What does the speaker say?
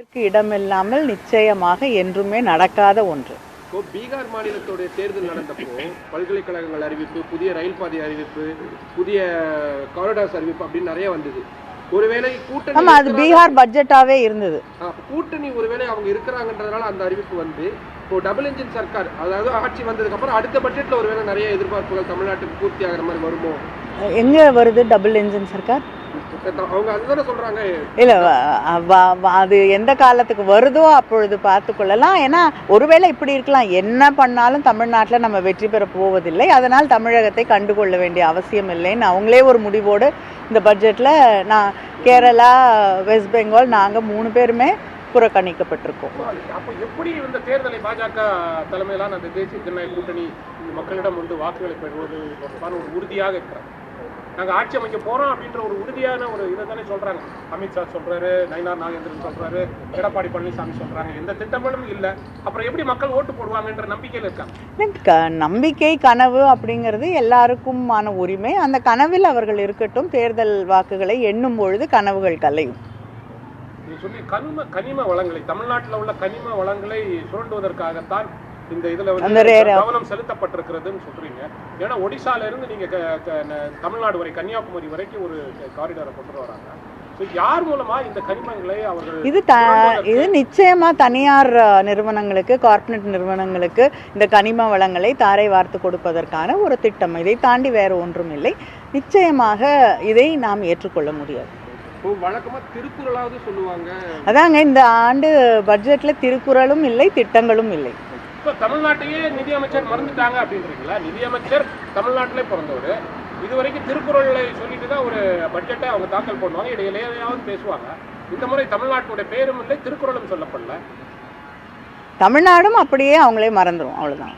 இதற்கு இடமில்லாமல் நிச்சயமாக என்றுமே நடக்காத ஒன்று. இப்போ பீகார் மாநிலத்துடைய தேர்தல் நடந்தப்போ பல்கலைக்கழகங்கள் அறிவிப்பு, புதிய ரயில் பாதை அறிவிப்பு, புதிய காரிடார்ஸ் அறிவிப்பு அப்படின்னு நிறைய வந்தது. ஒருவேளை கூட்டணி அது பீகார் பட்ஜெட்டாவே இருந்தது. கூட்டணி ஒருவேளை அவங்க இருக்கிறாங்கன்றதுனால அந்த அறிவிப்பு வந்து இப்போ டபுள் இன்ஜின் சர்க்கார், அதாவது ஆட்சி வந்ததுக்கு அப்புறம் அடுத்த பட்ஜெட்ல ஒருவேளை நிறைய எதிர்பார்ப்புகள் தமிழ்நாட்டுக்கு பூர்த்தி ஆகிற மாதிரி வருமோ? எங்க வருது டபுள் இன்ஜின் சர்க்கார்? அவங்க அதுதானே சொல்றாங்க. இல்ல அது எந்த காலத்துக்கு வருதோ அப்பொழுது பார்த்து கொள்ளலாம். ஏன்னா ஒருவேளை இப்படி இருக்கலாம், என்ன பண்ணாலும் தமிழ்நாட்டில் நம்ம வெற்றி பெற போவதில்லை, அதனால் தமிழகத்தை கண்டுகொள்ள வேண்டிய அவசியம் இல்லைன்னு அவங்களே ஒரு முடிவோடு இந்த பட்ஜெட்டில் நான் கேரளா, வெஸ்ட் பெங்கால் நாங்கள் 3 பேருமே புறக்கணிக்கப்பட்டிருக்கோம். அப்போ எப்படி இந்த தேர்தலை பாஜக தலைமையிலான அந்த தேசிய ஜனநாயக கூட்டணி மக்களிடம் வந்து வாக்குகளை பெறுவது தொடர்பான ஒரு உறுதியாக இருக்கிறாங்க. நாங்கள் ஆட்சி அமைக்க போகிறோம் அப்படின்ற ஒரு உறுதியான ஒரு இதை தானே சொல்கிறாங்க. அமித்ஷா சொல்கிறாரு, நயினார் நாகேந்திரன் சொல்கிறாரு, எடப்பாடி பழனிசாமி சொல்கிறாங்க. எந்த திட்டங்களும் இல்லை, அப்புறம் எப்படி மக்கள் ஓட்டு போடுவாங்கன்ற நம்பிக்கையில் இருக்காங்க. நம்பிக்கை, கனவு அப்படிங்கிறது எல்லாருக்குமான உரிமை. அந்த கனவில் அவர்கள் இருக்கட்டும். தேர்தல் வாக்குகளை எண்ணும் பொழுது கனவுகள் கலையும். நீ சொல்லி கனிம வளங்களை, தமிழ்நாட்டில் உள்ள கனிம வளங்களை சுரண்டுவதற்காகத்தான் இந்த இதுல கவனம் செலுத்தப்பட்டிருக்கிறதுன்னு சொல்றீங்க. ஏன்னா ஒடிசால இருந்து நீங்க தமிழ்நாடு வரை, கன்னியாகுமரி வரைக்கும் ஒரு காரிடாரை கொண்டு வராங்க. யார் மூலமா இந்த கனிமங்களை அவர்கள் இது நிச்சயமா தனியார் நிறுவனங்களுக்கு, கார்ப்பரேட் நிறுவனங்களுக்கு இந்த கனிம வளங்களை தாரை வார்த்து கொடுப்பதற்கான ஒரு திட்டம். இதை தாண்டி வேற ஒன்றும் இல்லை. நிச்சயமாக இதை நாம் ஏற்றுக்கொள்ள முடியாது. வழக்கமா திருக்குறளாவது சொல்லுவாங்க. அதாங்க இந்த ஆண்டு பட்ஜெட்ல திருக்குறளும் இல்லை, திட்டங்களும் இல்லை. இப்போ தமிழ்நாட்டையே நிதியமைச்சர் மறந்துட்டாங்க அப்படின்றீங்களா? நிதியமைச்சர் தமிழ்நாட்டிலே பிறந்தவர், இதுவரைக்கும் திருக்குறளை சொல்லிட்டு தான் ஒரு பட்ஜெட்டை அவங்க தாக்கல் பண்ணுவாங்க, இடையிலேயாவது பேசுவாங்க. இந்த முறை தமிழ்நாட்டுடைய பேரும் இல்லை, திருக்குறளும் சொல்லப்படல. தமிழ்நாடும் அப்படியே அவங்களே மறந்துடும், அவ்வளவுதான்.